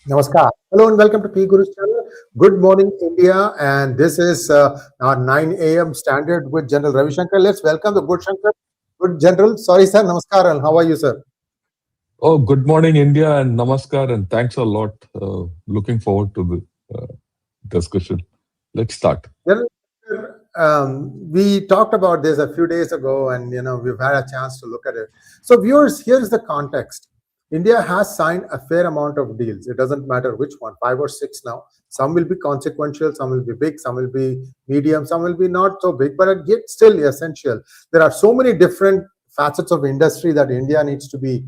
Namaskar. Hello and welcome to P Guru's channel. Good morning, India. And this is our 9 a.m. standard with General Ravi Shankar. Let's welcome the good Shankar. Good General. Sorry, sir. Namaskar. And how are you, sir? Oh, good morning, India, and namaskar, and thanks a lot. Looking forward to the discussion. Let's start. General, we talked about this a few days ago, and we've had a chance to look at it. So, viewers, here's the context. India has signed a fair amount of deals. It doesn't matter which one, 5 or 6 now. Some will be consequential, some will be big, some will be medium, some will be not so big, but yet still essential. There are so many different facets of industry that India needs to be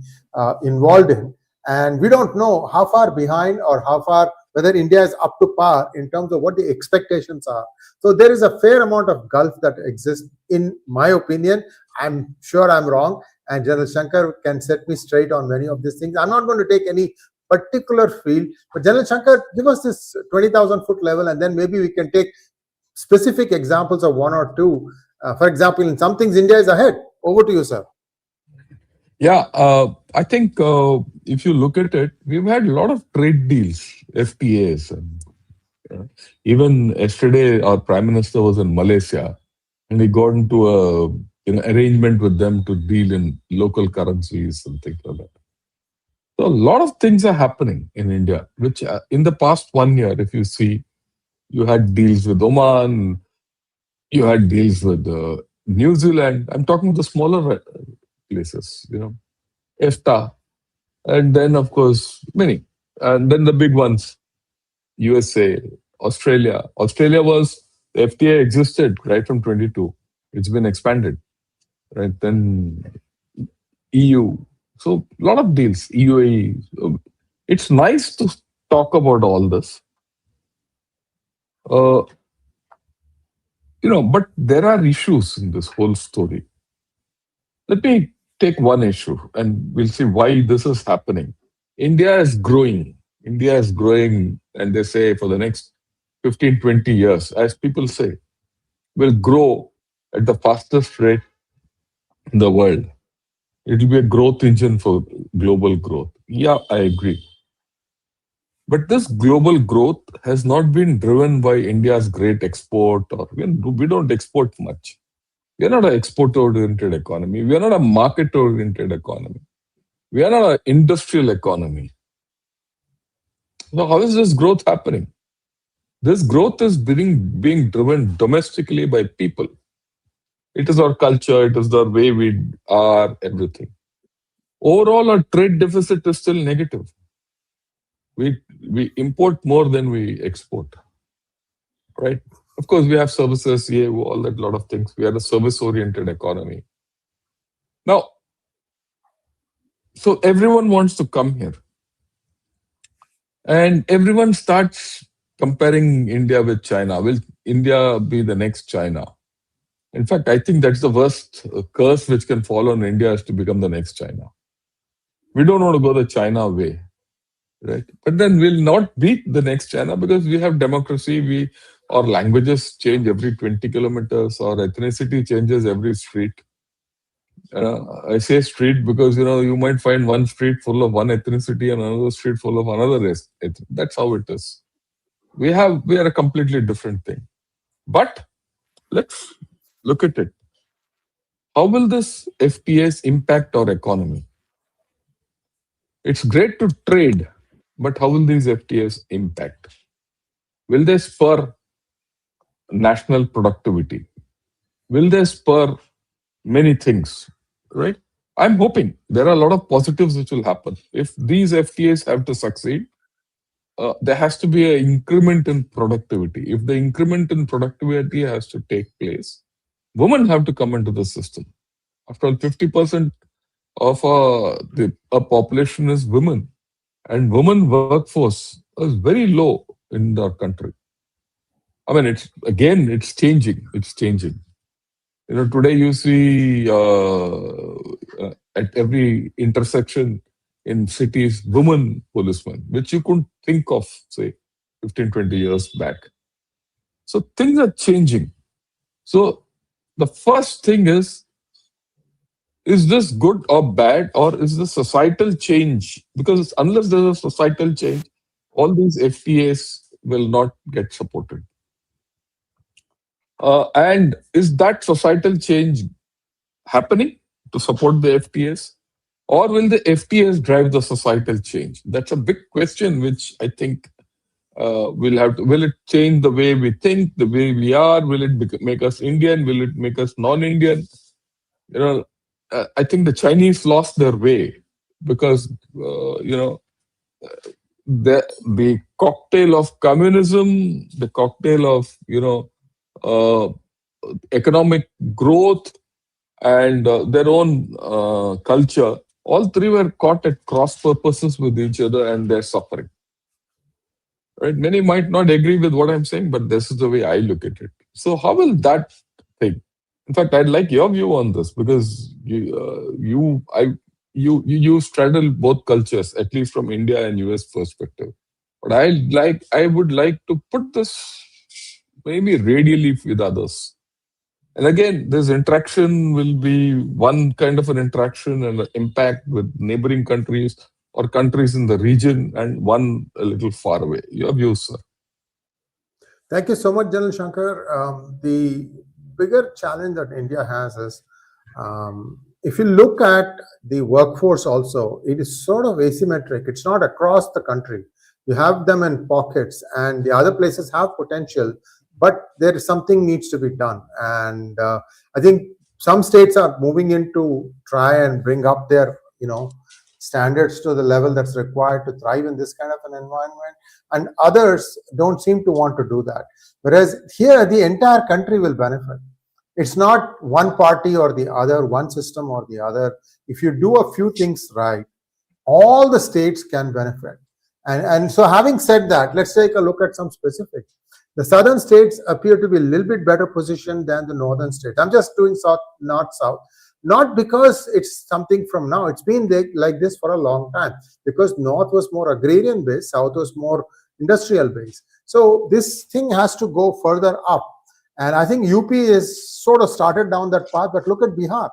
involved in, and we don't know how far behind or how far whether India is up to par in terms of what the expectations are. So there is a fair amount of gulf that exists, in my opinion. I'm sure I'm wrong, and General Shankar can set me straight on many of these things. I'm not going to take any particular field, but General Shankar, give us this 20,000 foot level, and then maybe we can take specific examples of one or two. For example, in some things, India is ahead. Over to you, sir. Yeah, I think if you look at it, we've had a lot of trade deals, FTAs. And, even yesterday, our Prime Minister was in Malaysia, and he got into a arrangement with them to deal in local currencies and things like that. So a lot of things are happening in India, which in the past 1 year, if you see, you had deals with Oman, you had deals with New Zealand. I'm talking the smaller places, EFTA, and then of course many, and then the big ones, USA, Australia. Australia was the FTA existed right from 22. It's been expanded, right? Then EU. So a lot of deals, UAE. So it's nice to talk about all this. Uh, but there are issues in this whole story. Let me take one issue and we'll see why this is happening. India is growing. India is growing, and they say for the next 15, 20 years, as people say, will grow at the fastest rate in the world. It will be a growth engine for global growth. Yeah, I agree. But this global growth has not been driven by India's great export, or we don't export much. We are not an export-oriented economy. We are not a market-oriented economy. We are not an industrial economy. So how is this growth happening? This growth is being driven domestically by people. It is our culture, it is the way we are, everything. Overall, our trade deficit is still negative. We import more than we export, right? Of course, we have services, yeah, all that lot of things. We are a service-oriented economy. Now, so everyone wants to come here. And everyone starts comparing India with China. Will India be the next China? In fact, I think that's the worst curse which can fall on India, is to become the next China. We don't want to go the China way, right? But then we'll not be the next China because we have democracy. Our languages change every 20 kilometers. Our ethnicity changes every street. I say street because you might find one street full of one ethnicity and another street full of another race. That's how it is. We are a completely different thing. But let's look at it. How will this FTAs impact our economy? It's great to trade, but how will these FTAs impact? Will they spur national productivity? Will they spur many things, right? I'm hoping there are a lot of positives which will happen. If these FTAs have to succeed, there has to be an increment in productivity. If the increment in productivity has to take place, women have to come into the system. After all, 50% of a population is women, and women workforce is very low in our country. I mean, it's changing. It's changing. Today you see at every intersection in cities, women policemen, which you couldn't think of, say, 15, 20 years back. So things are changing. So the first thing is this good or bad, or is this societal change? Because unless there's a societal change, all these FTAs will not get supported. And is that societal change happening to support the FTAs? Or will the FTAs drive the societal change? That's a big question, which I think we'll have to. Will it change the way we think, the way we are? Will it make us Indian? Will it make us non-Indian? You know, I think the Chinese lost their way because the cocktail of communism, the cocktail of uh, economic growth, and their own culture, all three were caught at cross purposes with each other, and they're suffering. Right? Many might not agree with what I'm saying, but this is the way I look at it. So, how will that thing? In fact, I'd like your view on this because you straddle both cultures, at least from India and US perspective. But I would like to put this maybe radially with others. And again, this interaction will be one kind of an interaction and an impact with neighboring countries or countries in the region, and one a little far away. Your views, sir? Thank you so much, General Shankar. The bigger challenge that India has is if you look at the workforce also, it is sort of asymmetric. It's not across the country. You have them in pockets, and the other places have potential, but there is something needs to be done. And I think some states are moving in to try and bring up their, standards to the level that's required to thrive in this kind of an environment, and others don't seem to want to do that. Whereas here, the entire country will benefit. It's not one party or the other, one system or the other. If you do a few things right, all the states can benefit. And so having said that, let's take a look at some specifics. The southern states appear to be a little bit better positioned than the northern states. I'm just doing south, not south. Not because it's something from now. It's been like this for a long time, because north was more agrarian based, south was more industrial based. So this thing has to go further up. And I think UP is sort of started down that path, but look at Bihar.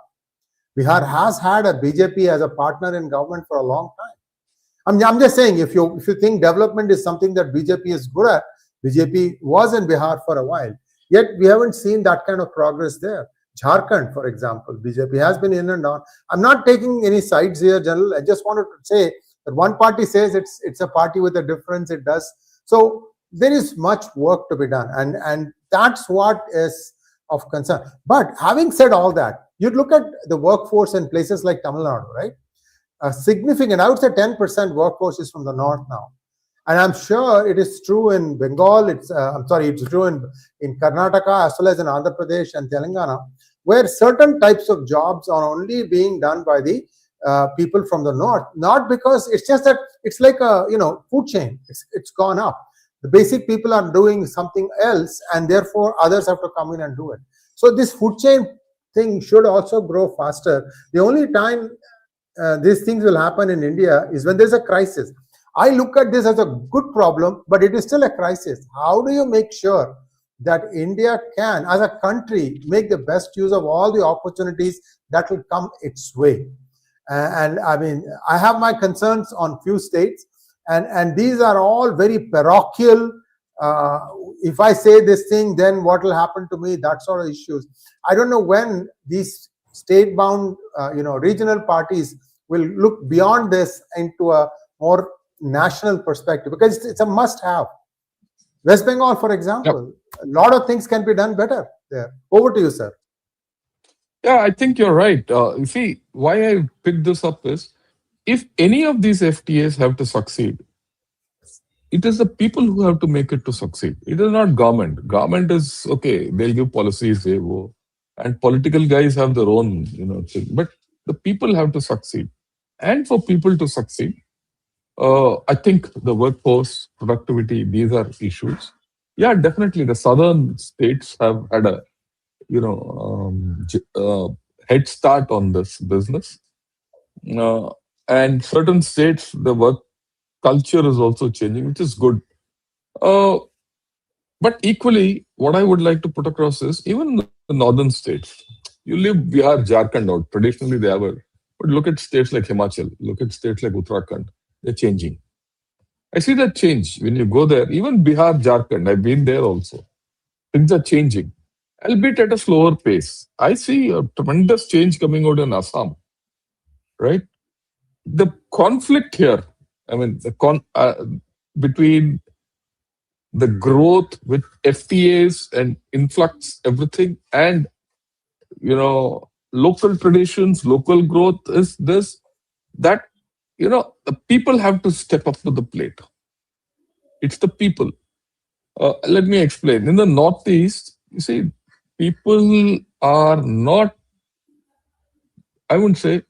Bihar has had a BJP as a partner in government for a long time. I'm just saying, if you think development is something that BJP is good at, BJP was in Bihar for a while. Yet we haven't seen that kind of progress there. Jharkhand, for example, BJP has been in and out. I'm not taking any sides here, General. I just wanted to say that one party says it's a party with a difference. It does. So there is much work to be done, and that's what is of concern. But having said all that, you look at the workforce in places like Tamil Nadu, right? A significant, I would say 10% workforce is from the north now. And I'm sure it is true in Bengal, it's true in Karnataka as well as in Andhra Pradesh and Telangana, where certain types of jobs are only being done by the people from the north. Not because it's just that it's like a food chain. It's gone up. The basic people are doing something else, and therefore others have to come in and do it. So this food chain thing should also grow faster. The only time these things will happen in India is when there's a crisis. I look at this as a good problem, but it is still a crisis. How do you make sure that India can, as a country, make the best use of all the opportunities that will come its way? And I mean, I have my concerns on few states, and these are all very parochial. If I say this thing, then what will happen to me? That sort of issues. I don't know when these state-bound, regional parties will look beyond this into a more national perspective, because it's a must-have. West Bengal, for example, a lot of things can be done better there. Over to you, sir. Yeah, I think you're right. You see, why I picked this up is, if any of these FTAs have to succeed, it is the people who have to make it to succeed. It is not government. Government is okay; they'll give policies, they will, and political guys have their own, thing. But the people have to succeed, and for people to succeed, I think the workforce, productivity, these are issues. Yeah, definitely. The southern states have had a head start on this business, and certain states the work culture is also changing, which is good. Uh, but equally, what I would like to put across is, even the northern states, you leave Bihar, Jharkhand out. Traditionally, they have a. But look at states like Himachal. Look at states like Uttarakhand. They're changing. I see that change when you go there. Even Bihar, Jharkhand, I've been there also. Things are changing, albeit at a slower pace. I see a tremendous change coming out in Assam, right? The conflict here, I mean, between the growth with FTAs and influx, everything, and local traditions, local growth is this that the people have to step up to the plate. It's the people. Let me explain. In the Northeast, you see, people are not. I wouldn't say.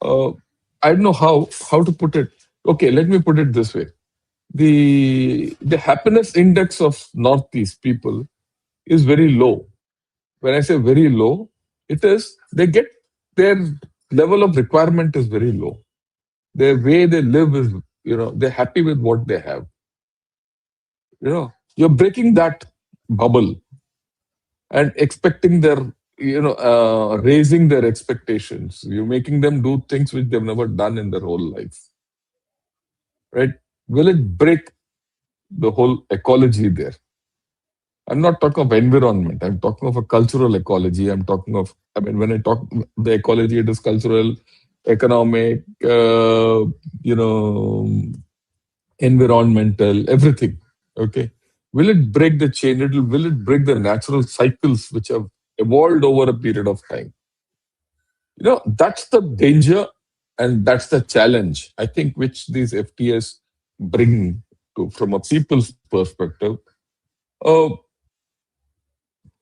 Uh, I don't know how to put it. Okay, let me put it this way: the happiness index of Northeast people is very low. When I say very low, it is they get their level of requirement is very low. Their way they live is, they're happy with what they have. You're breaking that bubble and expecting their, raising their expectations. You're making them do things which they've never done in their whole life, right? Will it break the whole ecology there? I'm not talking of environment. I'm talking of a cultural ecology. When I talk the ecology, it is cultural, economic, environmental, everything. Okay. Will it break the chain? Will it break the natural cycles which have evolved over a period of time? That's the danger and that's the challenge, I think, which these FTAs bring from a people's perspective. Uh,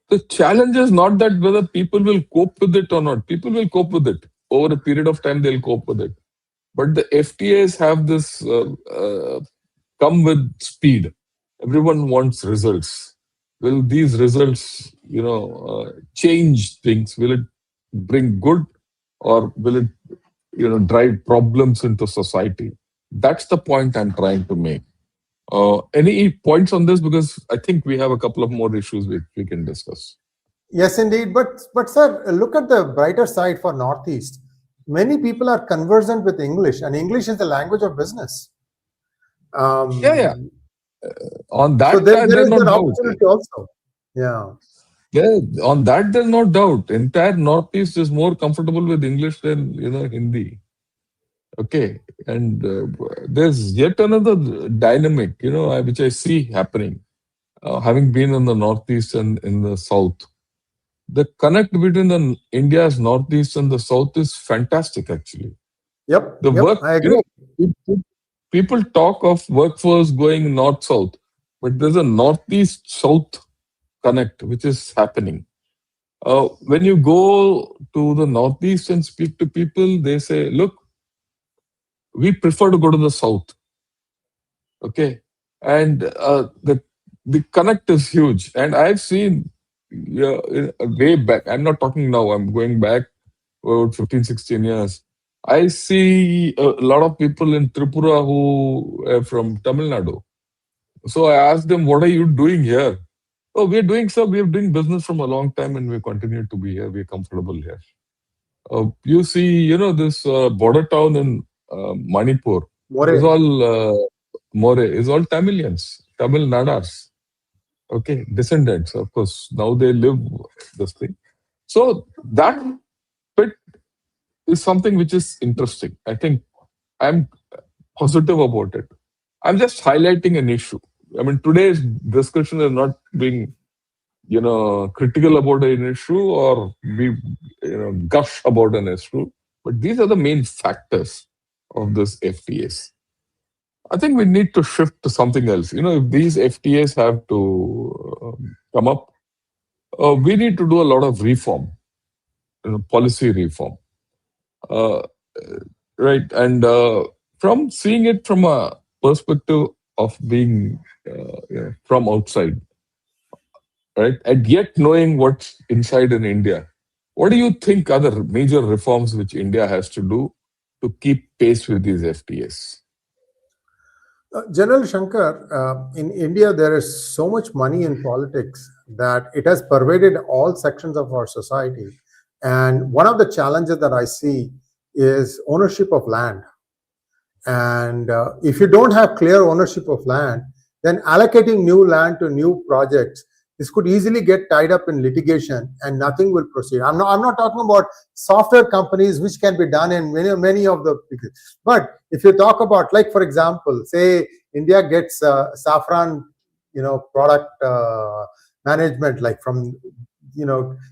the challenge is not that whether people will cope with it or not. People will cope with it. Over a period of time, they'll cope with it. But the FTAs have this come with speed. Everyone wants results. Will these results, change things? Will it bring good, or will it, drive problems into society? That's the point I'm trying to make. Any points on this? Because I think we have a couple of more issues which we can discuss. Yes, indeed. But sir, look at the brighter side for Northeast. Many people are conversant with English, and English is the language of business. Yeah. On So that, there there's is no an doubt. opportunity also. Yeah. Yeah, on that, there's no doubt. Entire Northeast is more comfortable with English than Hindi. Okay, and there's yet another dynamic, which I see happening. Having been in the Northeast and in the South, the connect between the India's Northeast and the South is fantastic. Actually, Yep. the Yep. work, I agree. people talk of workforce going north-south, but there's a Northeast-South connect which is happening. When you go to the Northeast and speak to people, they say, look, we prefer to go to the South. Okay. And the connect is huge. And I've seen way back, I'm not talking now, I'm going back about 15, 16 years. I see a lot of people in Tripura who are from Tamil Nadu. So I asked them, what are you doing here? Oh, we're doing so. We're doing business from a long time and we continue to be here. We're comfortable here. You see, this border town in Manipur is More. all More, is all Tamilians, Tamil Nadars. Okay, descendants, of course. Now they live this thing. So that bit is something which is interesting. I think I'm positive about it. I'm just highlighting an issue. I mean, today's discussion is not being critical about an issue or be, gush about an issue. But these are the main factors of this FTAs. I think we need to shift to something else. If these FTAs have to come up, we need to do a lot of reform, policy reform, uh, right? And from seeing it from a perspective of being from outside, right? And yet knowing what's inside in India. What do you think are the major reforms which India has to do to keep pace with these FTAs? General Shankar, in India, there is so much money in politics that it has pervaded all sections of our society. And one of the challenges that I see is ownership of land. And if you don't have clear ownership of land, then allocating new land to new projects, this could easily get tied up in litigation and nothing will proceed. I'm not talking about software companies, which can be done in many of the. But if you talk about, like, for example, say India gets saffron, product management, like from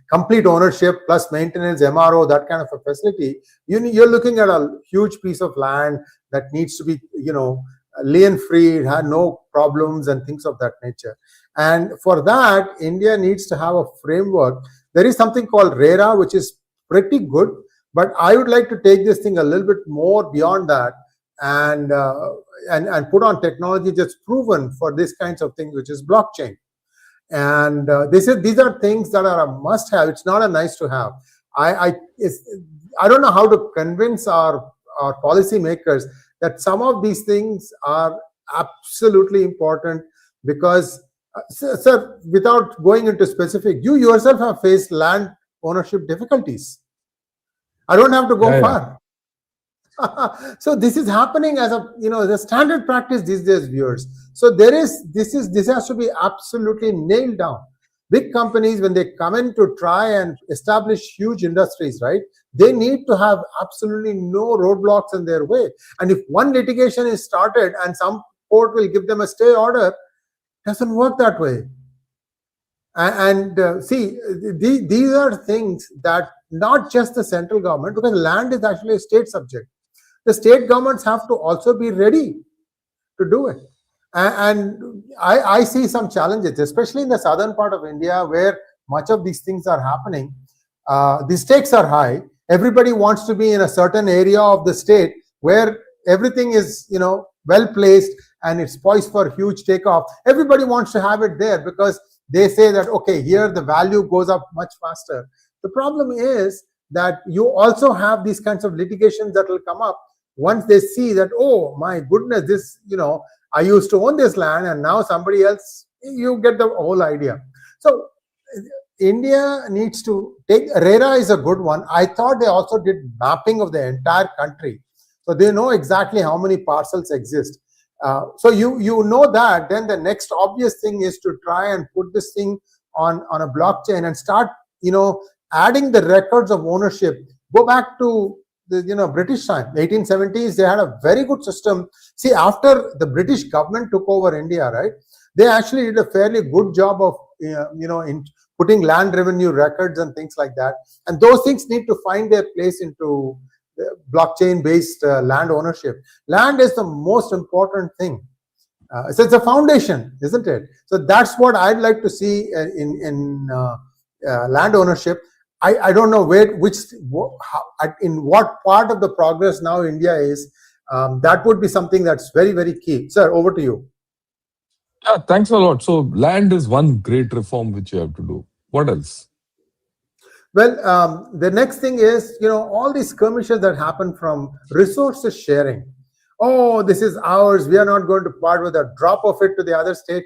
complete ownership plus maintenance, MRO, that kind of a facility. You're looking at a huge piece of land that needs to be lien free, it had no problems and things of that nature. And for that, India needs to have a framework. There is something called RERA, which is pretty good, but I would like to take this thing a little bit more beyond that, and and put on technology that's proven for these kinds of things, which is blockchain. And these are things that are a must have. It's not a nice to have. I don't know how to convince our policymakers that some of these things are absolutely important, because sir, without going into specific, you yourself have faced land ownership difficulties. I don't have to go far. So this is happening as the standard practice these days, viewers. So this has to be absolutely nailed down. Big companies, when they come in to try and establish huge industries, right, they need to have absolutely no roadblocks in their way. And if one litigation is started and some court will give them a stay order, it doesn't work that way. And see, these are things that not just the central government, because land is actually a state subject. The state governments have to also be ready to do it. And I see some challenges, especially in the southern part of India, where much of these things are happening. The stakes are high. Everybody wants to be in a certain area of the state where everything is, well placed and it's poised for huge takeoff. Everybody wants to have it there because they say that, okay, here the value goes up much faster. The problem is that you also have these kinds of litigations that will come up once they see that, oh my goodness, this, I used to own this land and now somebody else, you get the whole idea. So India needs to take, RERA is a good one. I thought they also did mapping of the entire country. So they know exactly how many parcels exist. So you know that, then the next obvious thing is to try and put this thing on a blockchain and start, adding the records of ownership. Go back to the British time, 1870s. They had a very good system. See, after the British government took over India, right, they actually did a fairly good job of in putting land revenue records and things like that. And those things need to find their place into blockchain based land ownership. Land is the most important thing. So it's a foundation, isn't it? So that's what I'd like to see in land ownership. I don't know in what part of the progress now India is. That would be something that's very, very key. Sir, over to you. Yeah, thanks a lot. So land is one great reform which you have to do. What else? Well, the next thing is, all these skirmishes that happen from resources sharing. Oh, this is ours. We are not going to part with a drop of it to the other state.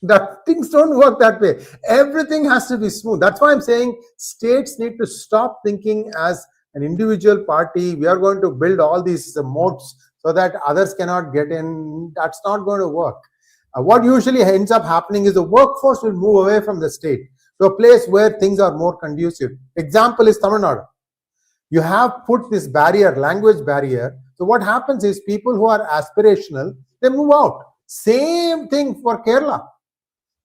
That things don't work that way. Everything has to be smooth. That's why I'm saying states need to stop thinking as an individual party. We are going to build all these moats so that others cannot get in. That's not going to work. What usually ends up happening is the workforce will move away from the state to a place where things are more conducive. Example is Tamil Nadu. You have put this barrier, language barrier. So what happens is people who are aspirational, they move out. Same thing for Kerala.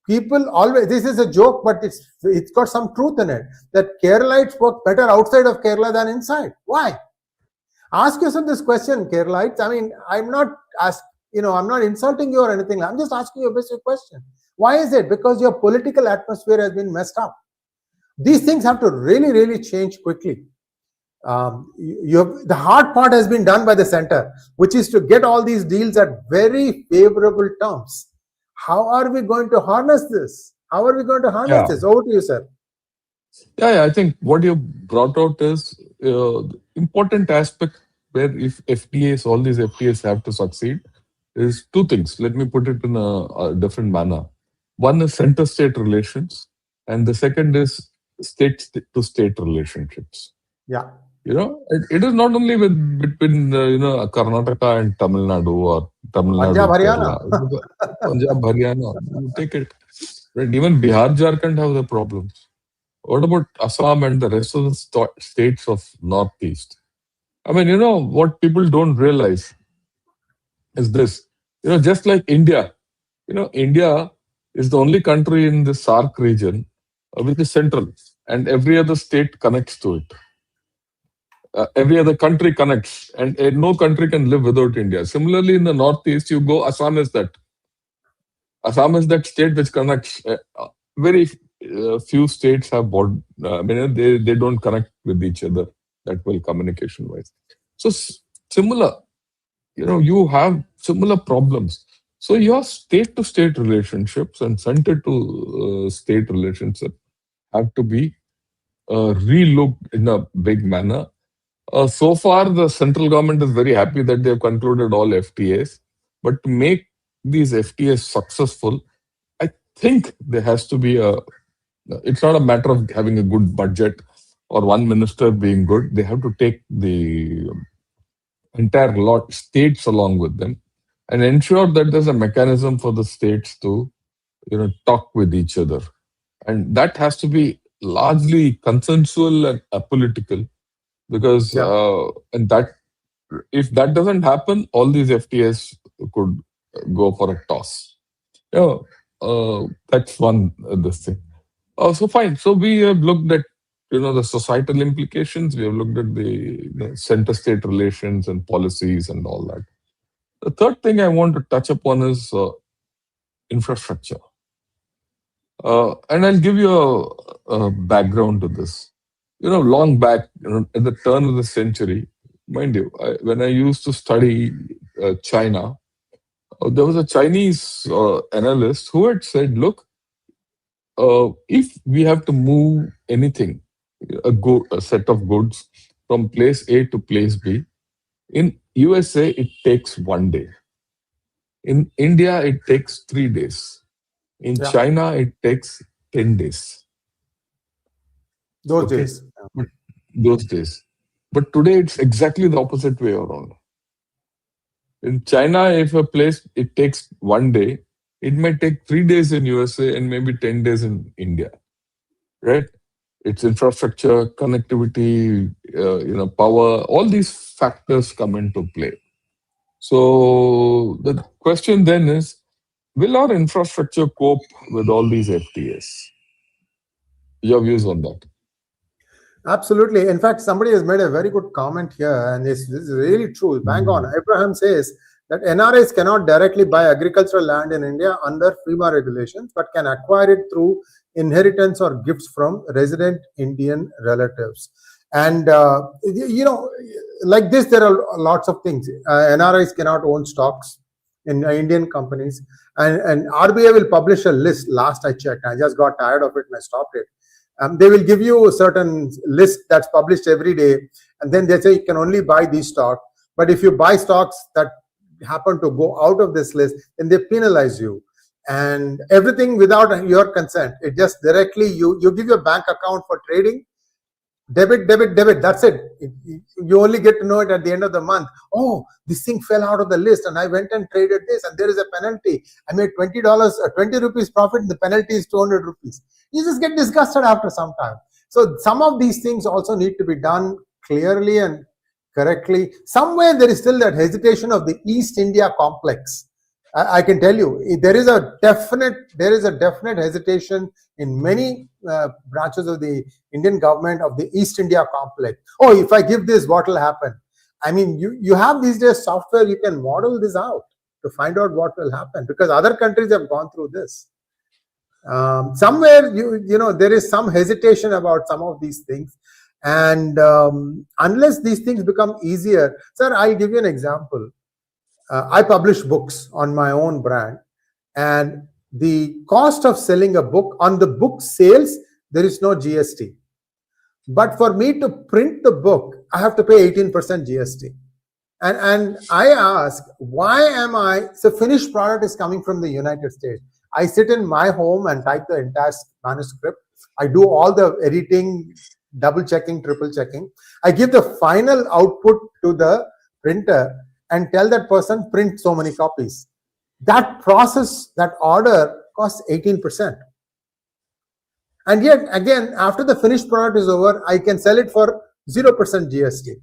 People always, this is a joke, but it's got some truth in it, that Keralites work better outside of Kerala than inside. Why? Ask yourself this question, Keralites. I mean, I'm not insulting you or anything. I'm just asking you a basic question. Why is it? Because your political atmosphere has been messed up. These things have to really, really change quickly. The hard part has been done by the center, which is to get all these deals at very favorable terms. How are we going to harness this? Over to you, sir. Yeah, I think what you brought out is important aspect where if FTAs, all these FTAs have to succeed, is two things. Let me put it in a different manner. One is center-state relations, and the second is state-to-state relationships. Yeah. It is not only between Karnataka and Tamil Nadu or Tamil Punjab, Nadu, Haryana. Kerala. Punjab, Haryana, you take it. Right? Even Bihar, Jharkhand have the problems. What about Assam and the rest of the states of Northeast? I mean, what people don't realize is this. Just like India, India is the only country in the SARC region which is central, and every other state connects to it. Every other country connects, and no country can live without India. Similarly, in the Northeast, you go, Assam is that. Assam is that state which connects. Very few states have they don't connect with each other that well communication wise. So similar, you have similar problems. So your state to state relationships and center to state relationships have to be relooked in a big manner. So far, the central government is very happy that they have concluded all FTAs. But to make these FTAs successful, I think there has to be it's not a matter of having a good budget or one minister being good. They have to take the entire lot states along with them and ensure that there's a mechanism for the states to talk with each other, and that has to be largely consensual and apolitical, because Yeah. and that if that doesn't happen, all these FTAs could go for a toss. Yeah, that's one this thing. So fine. So we have looked at the societal implications. We have looked at the center-state relations and policies and all that. The third thing I want to touch upon is infrastructure. And I'll give you a background to this. Long back, at the turn of the century, mind you, when I used to study China, there was a Chinese analyst who had said, look, if we have to move anything, a set of goods from place A to place B, in USA, it takes 1 day. In India, it takes 3 days. In Yeah. China, it takes 10 days. Those Okay. days. But those days. But today, it's exactly the opposite way around. In China, if a place, it takes 1 day, it may take 3 days in USA and maybe 10 days in India, right? It's infrastructure, connectivity, power, all these factors come into play. So the question then is, will our infrastructure cope with all these FTAs? Your views on that? Absolutely. In fact, somebody has made a very good comment here, and this is really true. Bang on. Abraham says that NRIs cannot directly buy agricultural land in India under FEMA regulations, but can acquire it through inheritance or gifts from resident Indian relatives. And, like this, there are lots of things. NRIs cannot own stocks in Indian companies. And RBI will publish a list. Last I checked, I just got tired of it and I stopped it. They will give you a certain list that's published every day, and then they say you can only buy these stocks. But if you buy stocks that happen to go out of this list, then they penalize you. And everything without your consent. It just directly, you give your bank account for trading, debit, that's it. You only get to know it at the end of the month. Oh, this thing fell out of the list and I went and traded this and there is a penalty. I made $20 or 20 rupees profit and the penalty is 200 rupees. You just get disgusted after some time. So some of these things also need to be done clearly and correctly. Somewhere there is still that hesitation of the East India complex. I can tell you, there is a definite hesitation in many branches of the Indian government of the East India complex. Oh, if I give this, what will happen? I mean, you have these days software, you can model this out to find out what will happen, because other countries have gone through this. Somewhere, there is some hesitation about some of these things. And unless these things become easier, sir, I'll give you an example. I publish books on my own brand, and the cost of selling a book, on the book sales, there is no GST. But for me to print the book, I have to pay 18% GST. And I ask, why am I? So finished product is coming from the United States. I sit in my home and type the entire manuscript. I do all the editing, double checking, triple checking. I give the final output to the printer and tell that person print so many copies. That process, that order costs 18%. And yet again, after the finished product is over, I can sell it for 0% GST.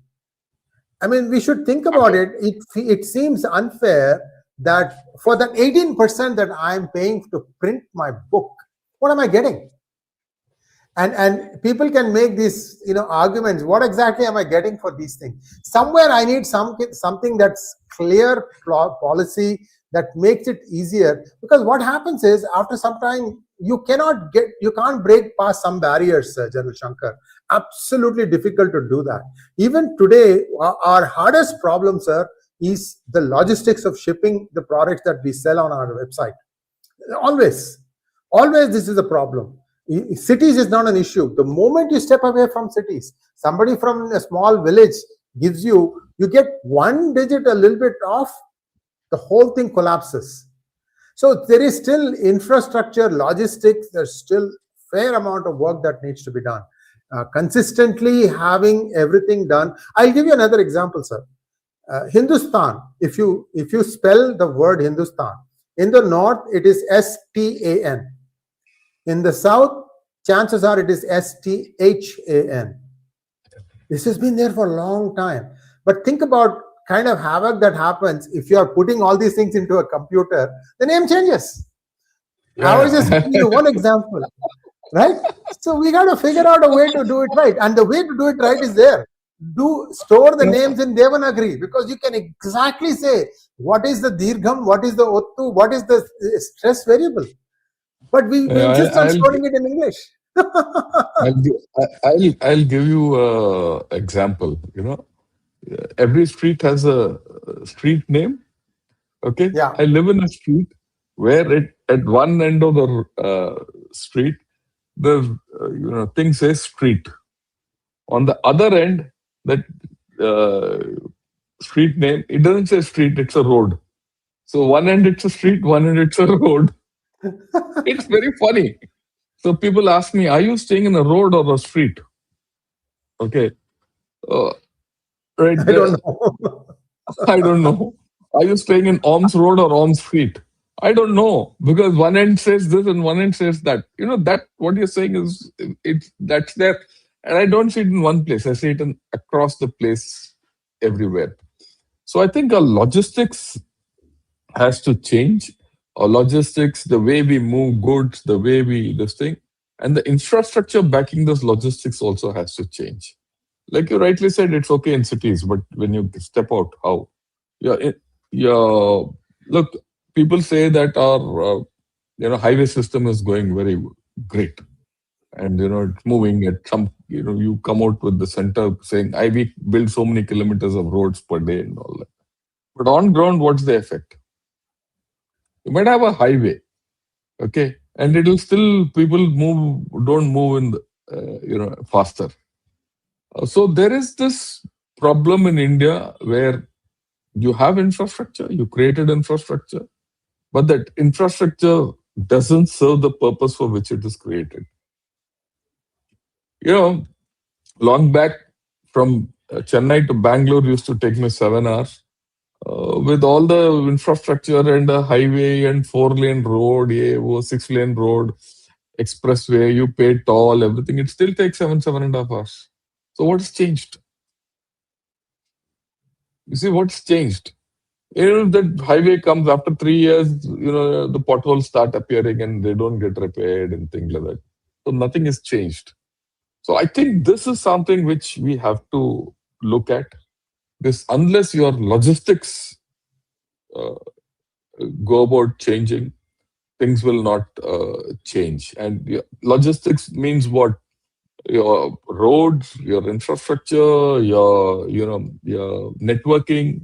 I mean, we should think about it. It seems unfair that for that 18% that I'm paying to print my book, what am I getting? And people can make these arguments. What exactly am I getting for these things? Somewhere I need something that's clear policy that makes it easier. Because what happens is, after some time, you can't break past some barriers, General Shankar. Absolutely difficult to do that. Even today, our hardest problem, sir, is the logistics of shipping the products that we sell on our website. Always this is a problem. Cities is not an issue. The moment you step away from cities, somebody from a small village gives you get one digit a little bit off, the whole thing collapses. So there is still infrastructure, logistics, there's still fair amount of work that needs to be done. Consistently having everything done. I'll give you another example, sir. Hindustan, if you spell the word Hindustan, in the north it is STAN. In the south, chances are it is STHAN. This has been there for a long time. But think about kind of havoc that happens if you are putting all these things into a computer. The name changes. I was just giving you one example, right? So we got to figure out a way to do it right. And the way to do it right is there. Store the names in Devanagari, because you can exactly say what is the Dirgham, what is the Ottu, what is the stress variable. But we insist on storing it in English. I'll give you an example. Every street has a street name. Okay. Yeah. I live in a street where at one end of the street, the thing says street. On the other end, that street name, it doesn't say street, it's a road. So one end it's a street, one end it's a road. It's very funny. So people ask me, are you staying in a road or a street? Okay. Right I there. don't know. I don't know. Are you staying in Om's Road or Om's Street? I don't know, because one end says this and one end says that. That what you're saying is that's there. And I don't see it in one place. I see it across the place everywhere. So I think our logistics has to change. Our logistics, the way we move goods, the way this thing, and the infrastructure backing those logistics also has to change. Like you rightly said, it's okay in cities, but when you step out, how? Look, people say that our highway system is going very great, and it's moving at some. You come out with the center saying, we build so many kilometers of roads per day and all that. But on ground, what's the effect? You might have a highway, okay, and it'll still people don't move in faster. So there is this problem in India where you have infrastructure, you created infrastructure, but that infrastructure doesn't serve the purpose for which it is created. Long back from Chennai to Bangalore used to take me 7 hours. With all the infrastructure and a highway and 4-lane road, 6-lane road, expressway, you pay toll, everything, it still takes 7.5 hours. So what's changed? You see, what's changed? That highway comes after 3 years, the potholes start appearing and they don't get repaired and things like that. So nothing has changed. So I think this is something which we have to look at. This, unless your logistics go about changing, things will not change. And logistics means what? Your roads, your infrastructure, your networking,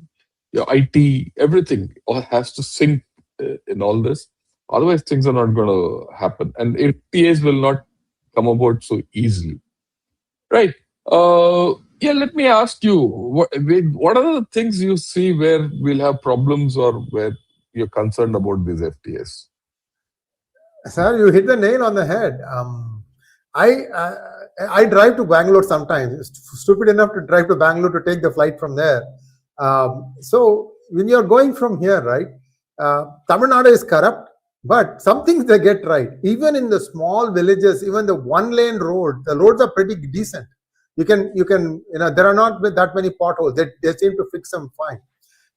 your IT, everything all has to sync in all this. Otherwise, things are not going to happen. And FTAs will not come about so easily. Right. Let me ask you, what are the things you see where we'll have problems or where you're concerned about these FTAs? Sir, you hit the nail on the head. I drive to Bangalore sometimes. Stupid enough to drive to Bangalore to take the flight from there. So when you're going from here, right, Tamil Nadu is corrupt, but some things they get right. Even in the small villages, even the one-lane road, the roads are pretty decent. There are not that many potholes. They seem to fix them fine.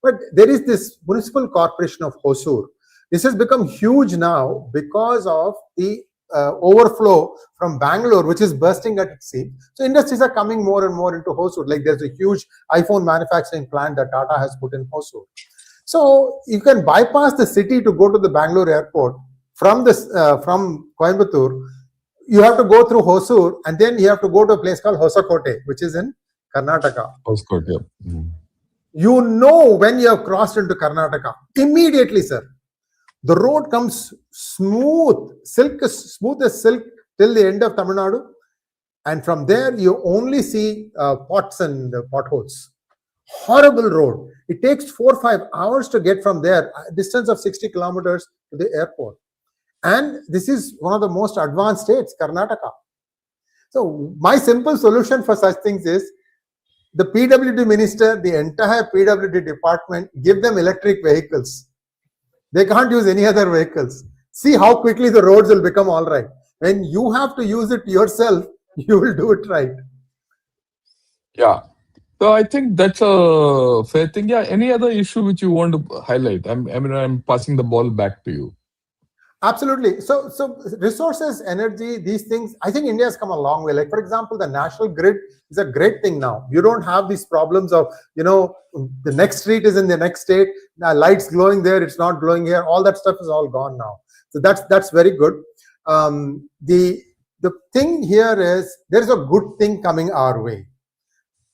But there is this municipal corporation of Hosur. This has become huge now because of the overflow from Bangalore, which is bursting at its seams. So industries are coming more and more into Hosur. Like there's a huge iPhone manufacturing plant that Tata has put in Hosur. So you can bypass the city to go to the Bangalore airport from Coimbatore. You have to go through Hosur, and then you have to go to a place called Hosakote, which is in Karnataka. Postcode, yeah. You know when you have crossed into Karnataka immediately, sir. The road comes smooth as silk till the end of Tamil Nadu, and from there you only see pots and potholes. Horrible road. It takes 4 or 5 hours to get from there, a distance of 60 kilometers to the airport. And this is one of the most advanced states, Karnataka. So my simple solution for such things is the PWD minister, the entire PWD department, give them electric vehicles. They can't use any other vehicles. See how quickly the roads will become all right. When you have to use it yourself, you will do it right. Yeah. So I think that's a fair thing. Yeah. Any other issue which you want to highlight? I'm passing the ball back to you. Absolutely. So resources, energy, these things, I think India has come a long way. Like, for example, the national grid is a great thing now. You don't have these problems of, the next street is in the next state, lights glowing there, it's not glowing here. All that stuff is all gone now. So that's very good. The thing here is there's a good thing coming our way.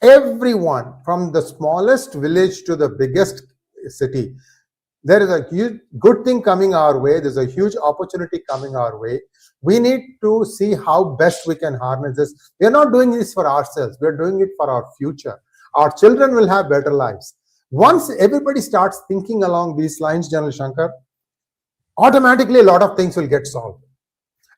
Everyone from the smallest village to the biggest city, there is a huge good thing coming our way. There's a huge opportunity coming our way. We need to see how best we can harness this. We're not doing this for ourselves. We're doing it for our future. Our children will have better lives. Once everybody starts thinking along these lines, General Shankar, automatically a lot of things will get solved.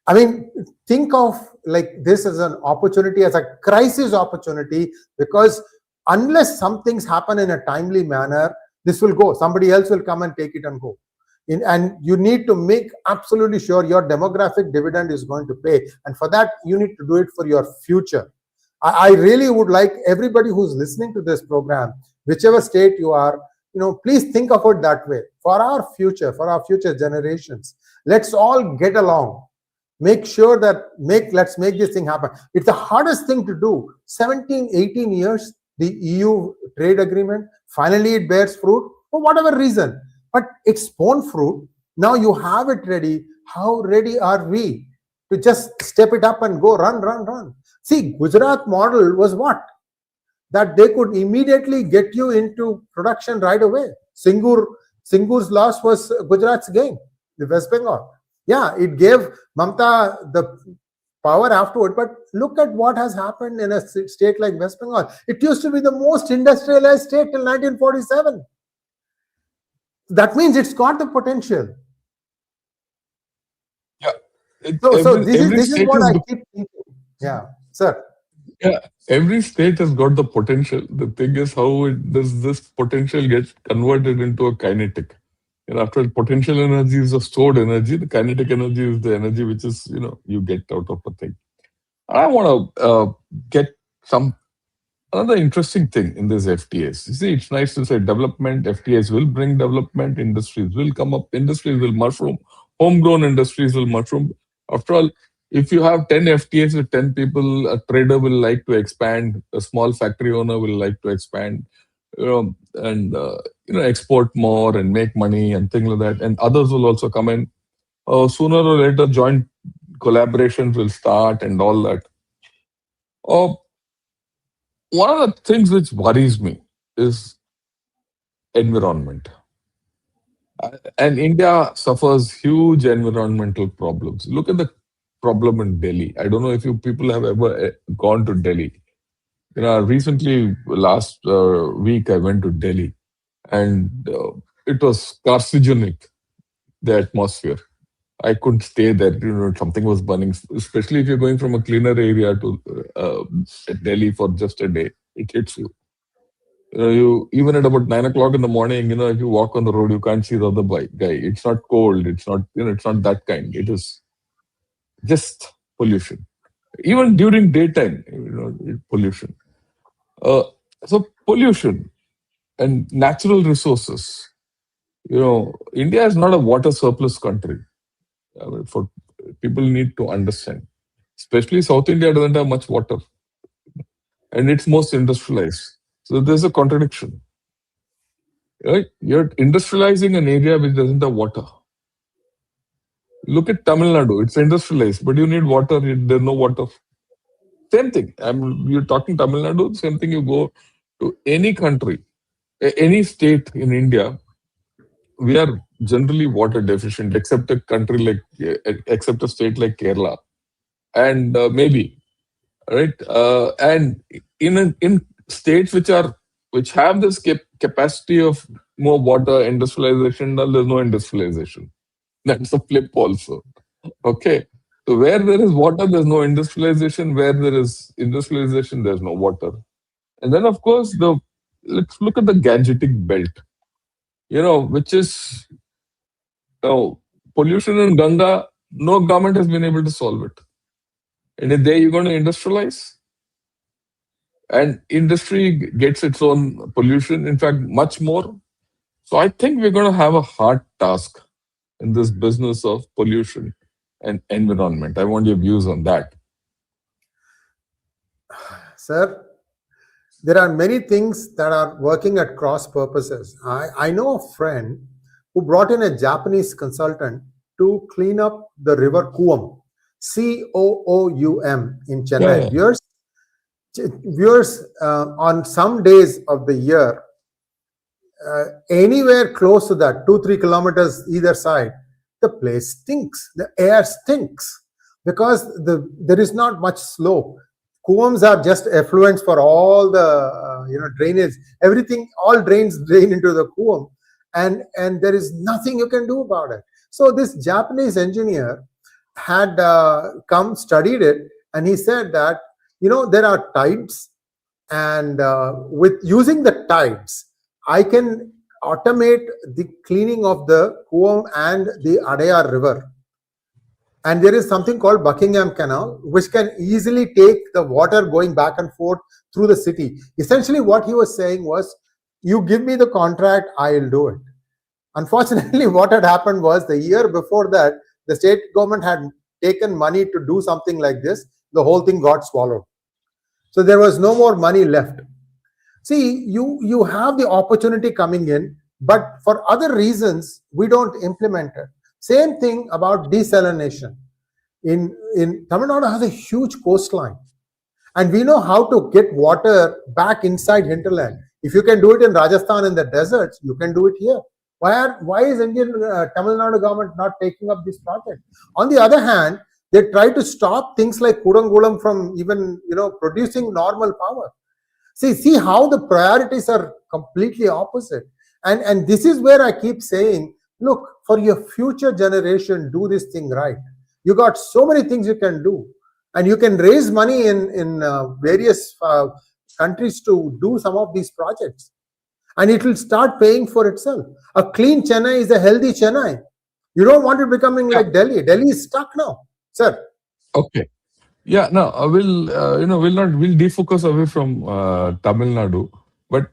I mean, think of like this as an opportunity, as a crisis opportunity, because unless some things happen in a timely manner, this will go. Somebody else will come and take it and go. And you need to make absolutely sure your demographic dividend is going to pay. And for that, you need to do it for your future. I really would like everybody who's listening to this program, whichever state you are, please think of it that way. For our future generations, let's all get along. Make sure that let's make this thing happen. It's the hardest thing to do. 17, 18 years, the EU trade agreement, finally it bears fruit for whatever reason, but it's borne fruit. Now you have it ready. How ready are we to just step it up and go run? See, Gujarat model was what? That they could immediately get you into production right away. Singur's loss was Gujarat's gain, the West Bengal. Yeah, it gave Mamta the power afterward, but look at what has happened in a state like West Bengal. It used to be the most industrialized state till 1947. That means it's got the potential. Yeah. This is what I keep thinking. Yeah, sir. Yeah, every state has got the potential. The thing is, how does this potential get converted into a kinetic? After all, potential energy is a stored energy. The kinetic energy is the energy which is, you get out of a thing. I want to get another interesting thing in this FTAs. You see, it's nice to say development. FTAs will bring development. Industries will come up. Industries will mushroom. Homegrown industries will mushroom. After all, if you have 10 FTAs with 10 people, a trader will like to expand. A small factory owner will like to expand. And export more and make money and things like that. And others will also come in. Sooner or later, joint collaborations will start and all that. One of the things which worries me is environment. And India suffers huge environmental problems. Look at the problem in Delhi. I don't know if you people have ever gone to Delhi. Recently, last week, I went to Delhi, and it was carcinogenic, the atmosphere. I couldn't stay there. Something was burning, especially if you're going from a cleaner area to Delhi for just a day. It hits you. You even at about 9 o'clock in the morning, if you walk on the road, you can't see the other guy. It's not cold. It's not, it's not that kind. It is just pollution. Even during daytime, pollution. Uh, so pollution and natural resources. India is not a water surplus country. For people need to understand, especially South India doesn't have much water, and it's most industrialized. So there's a contradiction. Right? You're industrializing an area which doesn't have water. Look at Tamil Nadu. It's industrialized, but you need water. There's no water. Same thing. You're talking Tamil Nadu. Same thing. You go to any country, any state in India, we are generally water deficient, except except a state like Kerala, and maybe right. And in states which have this capacity of more water industrialization, there's no industrialization. That's a flip also. Okay. So where there is water, there's no industrialization. Where there is industrialization, there's no water. And then, of course, let's look at the Gangetic Belt, which is pollution in Ganga. No government has been able to solve it. And if there you're going to industrialize, and industry gets its own pollution, in fact, much more. So I think we're going to have a hard task in this business of pollution and environment. I want your views on that. Sir, there are many things that are working at cross purposes. I know a friend who brought in a Japanese consultant to clean up the river Coom, Coom in Chennai. Yeah. Viewers, on some days of the year, anywhere close to that, 2-3 kilometers either side, the place stinks. The air stinks because there is not much slope. Cooms are just effluents for all the drainage. Everything, all drains drain into the Coom, and there is nothing you can do about it. So this Japanese engineer had come, studied it, and he said that there are tides, and with using the tides, I can automate the cleaning of the Coom and the Adayar River. And there is something called Buckingham Canal, which can easily take the water going back and forth through the city. Essentially, what he was saying was, you give me the contract, I'll do it. Unfortunately, what had happened was the year before that, the state government had taken money to do something like this. The whole thing got swallowed. So there was no more money left. See, you have the opportunity coming in, but for other reasons, we don't implement it. Same thing about desalination. In Tamil Nadu has a huge coastline, and we know how to get water back inside hinterland. If you can do it in Rajasthan in the deserts, you can do it here. Why is Indian Tamil Nadu government not taking up this project? On the other hand, they try to stop things like Kudangulam from even producing normal power. See how the priorities are completely opposite. And this is where I keep saying, look, for your future generation, do this thing right. You got so many things you can do, and you can raise money in various countries to do some of these projects, and it will start paying for itself. A clean Chennai is a healthy Chennai. You don't want it becoming like Delhi. Delhi is stuck now, sir. Okay. Yeah, no, I will, we'll defocus away from Tamil Nadu. But,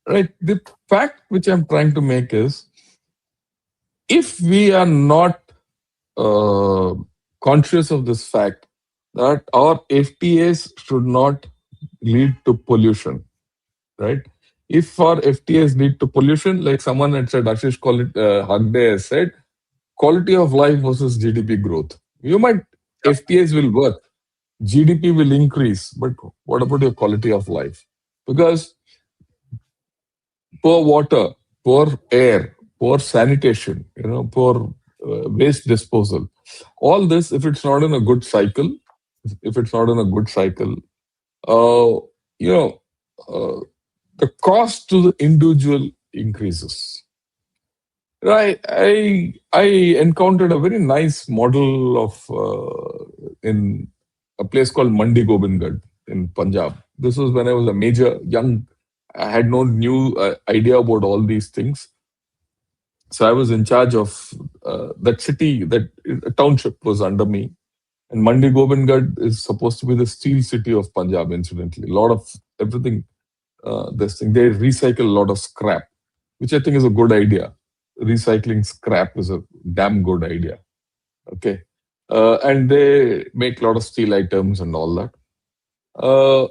right, the fact which I'm trying to make is, if we are not conscious of this fact that our FTAs should not lead to pollution, right? If our FTAs lead to pollution, like someone had said, Ashish Hagde has said, quality of life versus GDP growth. You might, FTAs will work, GDP will increase, but what about your quality of life? Because poor water, poor air, poor sanitation, poor waste disposal, all this, if it's not in a good cycle, the cost to the individual increases. Right. I encountered a very nice model of in a place called Mandi Gobindgarh in Punjab. This was when I was a major young. I had no new idea about all these things. So I was in charge of that city. That township was under me. And Mandi Gobindgarh is supposed to be the steel city of Punjab. Incidentally, a lot of everything. This thing they recycle a lot of scrap, which I think is a good idea. Recycling scrap is a damn good idea. Okay. And they make a lot of steel items and all that. Uh,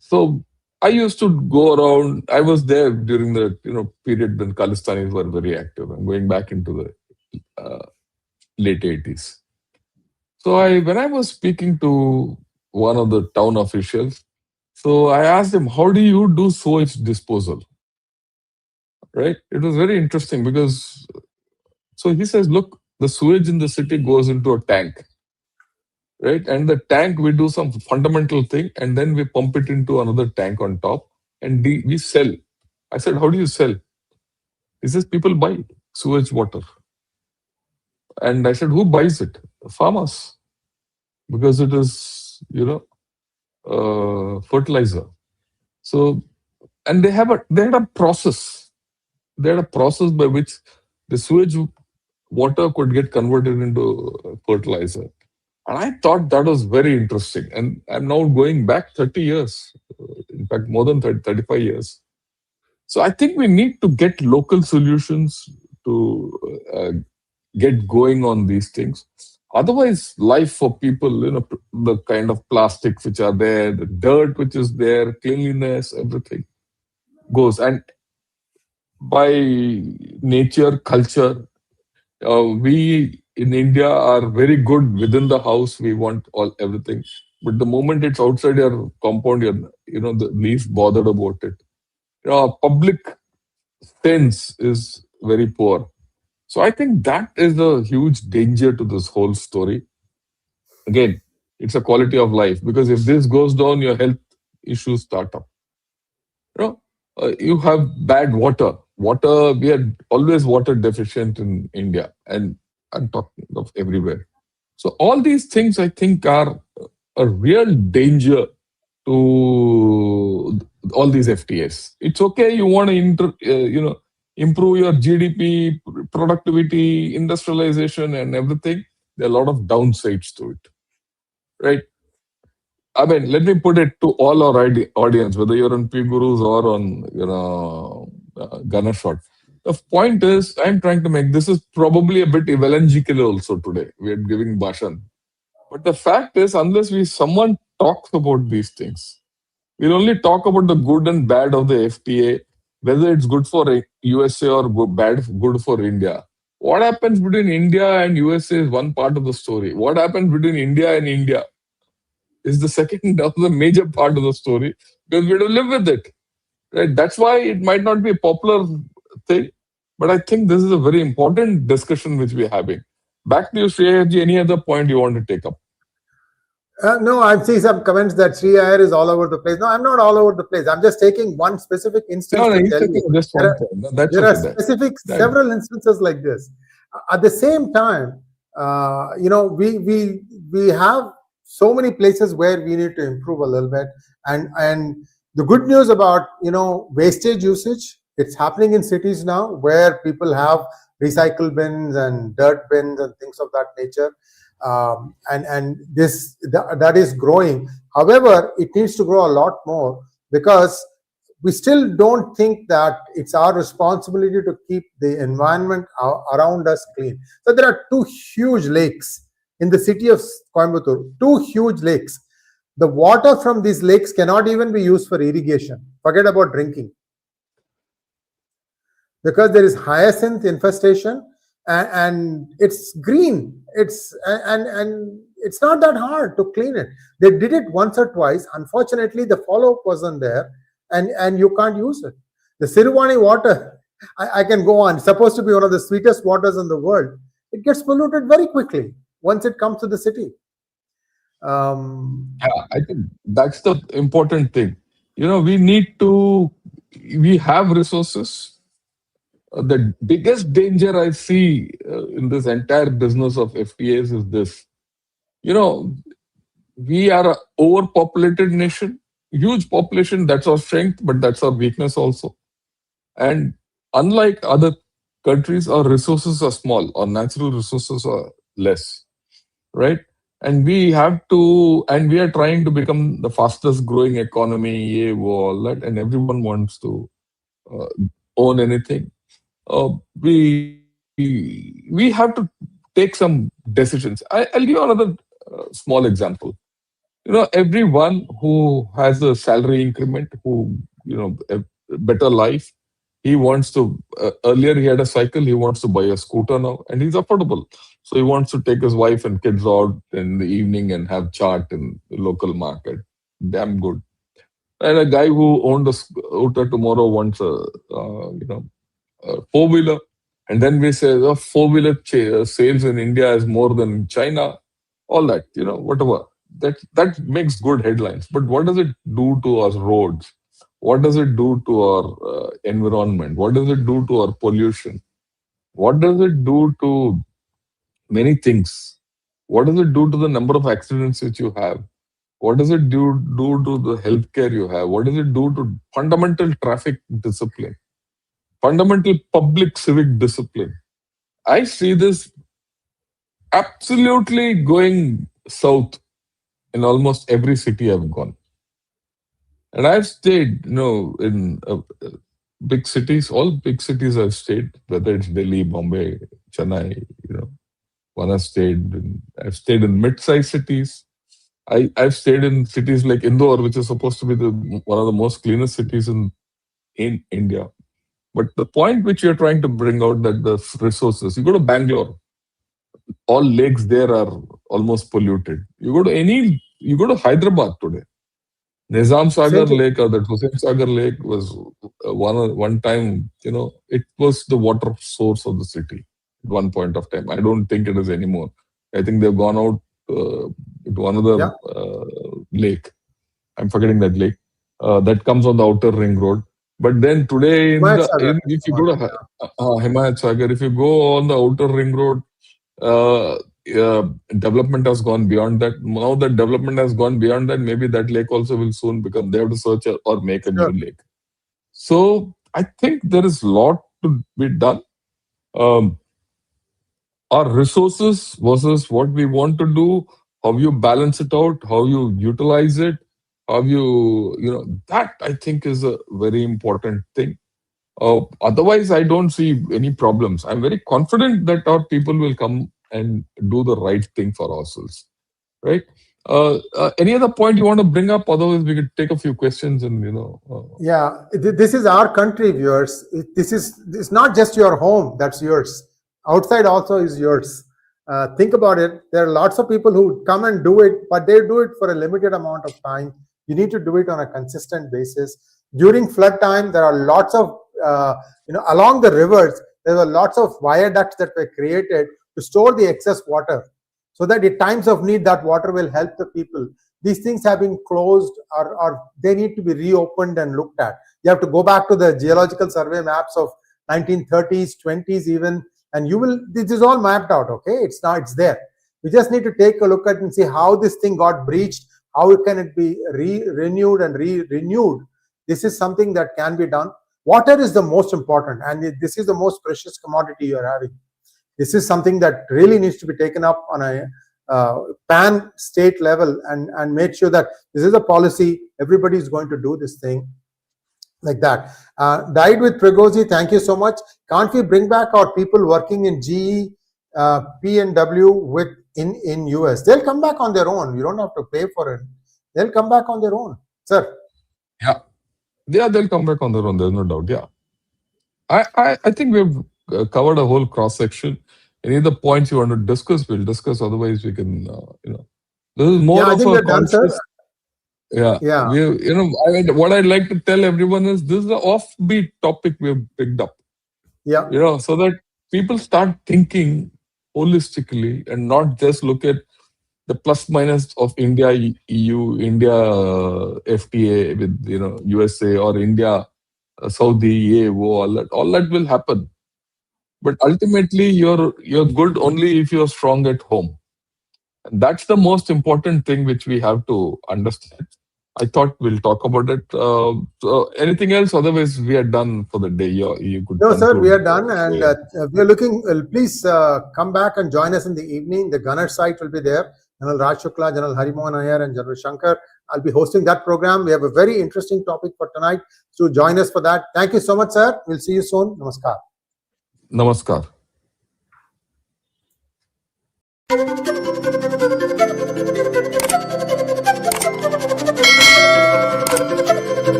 so I used to go around. I was there during the period when Khalistanis were very active. I'm going back into the late 80s. So when I was speaking to one of the town officials, so I asked him, "How do you do sewage disposal?" Right? It was very interesting because so he says, "Look, the sewage in the city goes into a tank, right? And the tank, we do some fundamental thing, and then we pump it into another tank on top, and we sell." I said, "How do you sell?" He says, "People buy sewage water." And I said, "Who buys it?" "Farmers, because it is, fertilizer." So, and they had a process. They had a process by which the sewage water could get converted into fertilizer. And I thought that was very interesting. And I'm now going back 30 years, in fact, more than 30, 35 years. So I think we need to get local solutions to get going on these things. Otherwise, life for people, the kind of plastics which are there, the dirt which is there, cleanliness, everything goes. And by nature, culture, we in India are very good within the house. We want everything, but the moment it's outside your compound, you're the least bothered about it. Public sense is very poor. So I think that is a huge danger to this whole story. Again, it's a quality of life because if this goes down, your health issues start up. You have bad water. Water, we are always water deficient in India, and I'm talking of everywhere. So all these things, I think, are a real danger to all these FTAs. It's okay, you want to improve your GDP, productivity, industrialization, and everything. There are a lot of downsides to it, right? I mean, let me put it to all our audience, whether you're on P Gurus or on Ganashot. The point is, I'm trying to make this is probably a bit evangelical also today. We are giving Bhashan. But the fact is, unless someone talks about these things, we'll only talk about the good and bad of the FTA, whether it's good for USA or good for India. What happens between India and USA is one part of the story. What happens between India and India is the second of the major part of the story because we have to live with it. Right? That's why it might not be a popular thing, but I think this is a very important discussion which we're having. Back to you, Shreyaji. Any other point you want to take up? No, I've seen some comments that Sri Iyer is all over the place. No, I'm not all over the place. I'm just taking one specific instance No, to he's tell you. taking just one point. No, that's There are okay. specific several instances like this. At the same time, we have so many places where we need to improve a little bit. And the good news about wastage usage, it's happening in cities now where people have recycle bins and dirt bins and things of that nature. And that is growing. However, it needs to grow a lot more because we still don't think that it's our responsibility to keep the environment around us clean. So there are two huge lakes in the city of Coimbatore, two huge lakes. The water from these lakes cannot even be used for irrigation. Forget about drinking. Because there is hyacinth infestation and it's green. And it's not that hard to clean it. They did it once or twice. Unfortunately, the follow-up wasn't there. And you can't use it. The Sirwani water, I can go on, it's supposed to be one of the sweetest waters in the world. It gets polluted very quickly once it comes to the city. I think that's the important thing. We have resources. The biggest danger I see in this entire business of FTAs is this. You know, we are a overpopulated nation, huge population. That's our strength, but that's our weakness also. And unlike other countries, our resources are small. Our natural resources are less, right? And we are trying to become the fastest growing economy, all that, and everyone wants to uh, own anything. We have to take some decisions. I'll give you another small example. Everyone who has a salary increment, who a better life, he wants to. Earlier, he had a cycle. He wants to buy a scooter now, and he's affordable. So he wants to take his wife and kids out in the evening and have chaat in the local market. Damn good. And a guy who owned a scooter tomorrow wants a four-wheeler. And then we say the four-wheeler sales in India is more than in China. All that, whatever. That makes good headlines. But what does it do to our roads? What does it do to our environment? What does it do to our pollution? What does it do to many things? What does it do to the number of accidents which you have? What does it do to the healthcare you have? What does it do to fundamental traffic discipline? Fundamental public civic discipline. I see this absolutely going south in almost every city I've gone. And I've stayed, in big cities, all big cities I've stayed, whether it's Delhi, Bombay, Chennai, one I've stayed in mid-sized cities. I've stayed in cities like Indore, which is supposed to be one of the most cleanest cities in India. But the point which you're trying to bring out, that the resources, you go to Bangalore, all lakes there are almost polluted. You go to Hyderabad today. Nizam Sagar Same thing. Lake or that Hussain Sagar Lake was one time, it was the water source of the city at one point of time. I don't think it is anymore. I think they've gone out to another Yeah. lake. I'm forgetting that lake. That comes on the outer ring road. But then today, Himayat Sagar is if the you one. go to Himayat Sagar, if you go on the outer ring road, uh, development has gone beyond that. Now that development has gone beyond that, maybe that lake also will soon become. They have to search or make a new Sure. lake. So I think there is a lot to be done. Um, our resources versus what we want to do, how you balance it out, how you utilize it, how that I think is a very important thing. Otherwise, I don't see any problems. I'm very confident that our people will come and do the right thing for ourselves. Right? Any other point you want to bring up? Otherwise, we could take a few questions and Yeah, this is our country, viewers. It's not just your home that's yours. Outside also is yours. Think about it. There are lots of people who come and do it, but they do it for a limited amount of time. You need to do it on a consistent basis. During flood time, there are lots of along the rivers. There were lots of viaducts that were created to store the excess water, so that in times of need, that water will help the people. These things have been closed, or they need to be reopened and looked at. You have to go back to the geological survey maps of 1930s, 20s even, and this is all mapped out. Okay, it's there. We just need to take a look at and see how this thing got breached, how can it be renewed and renewed. This is something that can be done. Water is the most important, and this is the most precious commodity you're having. This is something that really needs to be taken up on a pan state level, and make sure that this is a policy. Everybody is going to do this thing like that. Died with Pregozi, thank you so much. Can't we bring back our people working in GE, P&W in US? They'll come back on their own. You don't have to pay for it. They'll come back on their own, sir. Yeah, they'll come back on their own. There's no doubt. Yeah, I think we've covered a whole cross section. Any other points you want to discuss, we'll discuss. Otherwise, we can, this is more Yeah, I of think a we're done, sir. conscious. Yeah, Yeah, what I'd like to tell everyone is this is an offbeat topic we've picked up. yeah, So that people start thinking holistically and not just look at the plus minus of India, EU, India, FTA with USA, or India, Saudi, all that will happen. But ultimately, you're good only if you're strong at home. And that's the most important thing which we have to understand. I thought we'll talk about it. So anything else? Otherwise, we are done for the day. You could No, sir, we conclude. are done, and we are looking. Please come back and join us in the evening. The Gunner site will be there. General Raj Shukla, General Harimohan Iyer, and General Shankar. I'll be hosting that program. We have a very interesting topic for tonight. So join us for that. Thank you so much, sir. We'll see you soon. Namaskar. Namaskar.